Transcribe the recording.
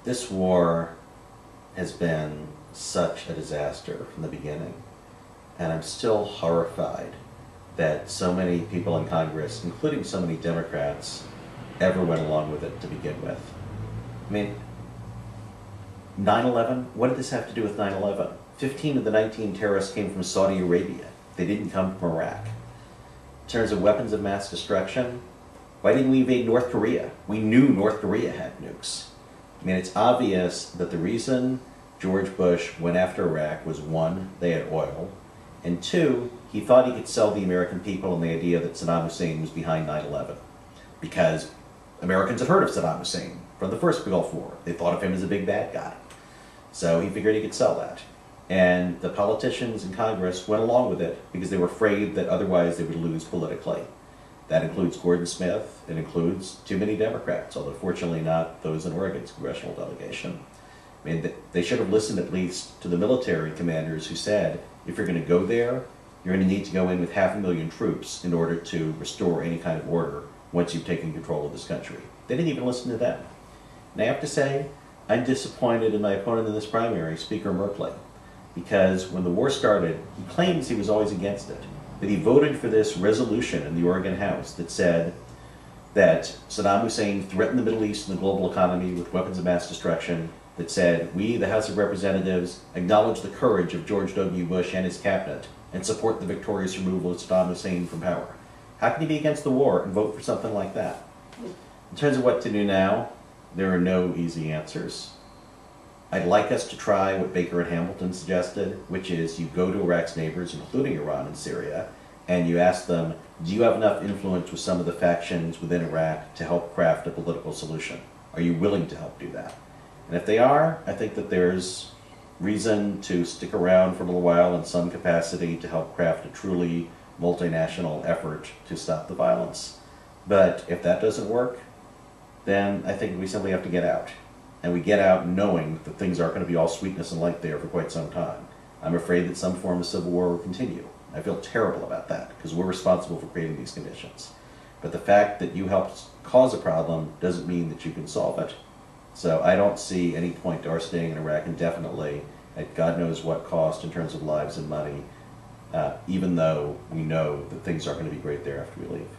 This war has been such a disaster from the beginning, and I'm still horrified that so many people in Congress, including so many Democrats, ever went along with it to begin with. I mean, 9/11, what did this have to do with 9/11? 15 of the 19 terrorists came from Saudi Arabia. They didn't come from Iraq. In terms of weapons of mass destruction, why didn't we invade North Korea? We knew North Korea had nukes. I mean, it's obvious that the reason George Bush went after Iraq was, one, they had oil, and two, he thought he could sell the American people on the idea that Saddam Hussein was behind 9/11. Because Americans had heard of Saddam Hussein from the first Gulf War. They thought of him as a big bad guy. So he figured he could sell that. And the politicians in Congress went along with it because they were afraid that otherwise they would lose politically. That includes Gordon Smith. It includes too many Democrats, although fortunately not those in Oregon's congressional delegation. I mean, they should have listened at least to the military commanders who said, if you're going to go there, you're going to need to go in with 500,000 troops in order to restore any kind of order once you've taken control of this country. They didn't even listen to them. And I have to say, I'm disappointed in my opponent in this primary, Speaker Merkley, because when the war started, he claims he was always against it, that he voted for this resolution in the Oregon House that said that Saddam Hussein threatened the Middle East and the global economy with weapons of mass destruction, that said, we, the House of Representatives, acknowledge the courage of George W. Bush and his cabinet and support the victorious removal of Saddam Hussein from power. How can you be against the war and vote for something like that? In terms of what to do now, there are no easy answers. I'd like us to try what Baker and Hamilton suggested, which is you go to Iraq's neighbors, including Iran and Syria, and you ask them, do you have enough influence with some of the factions within Iraq to help craft a political solution? Are you willing to help do that? And if they are, I think that there's reason to stick around for a little while in some capacity to help craft a truly multinational effort to stop the violence. But if that doesn't work, then I think we simply have to get out. And we get out knowing that things aren't going to be all sweetness and light there for quite some time. I'm afraid that some form of civil war will continue. I feel terrible about that because we're responsible for creating these conditions. But the fact that you helped cause a problem doesn't mean that you can solve it. So I don't see any point to our staying in Iraq indefinitely at God knows what cost in terms of lives and money, even though we know that things aren't going to be great there after we leave.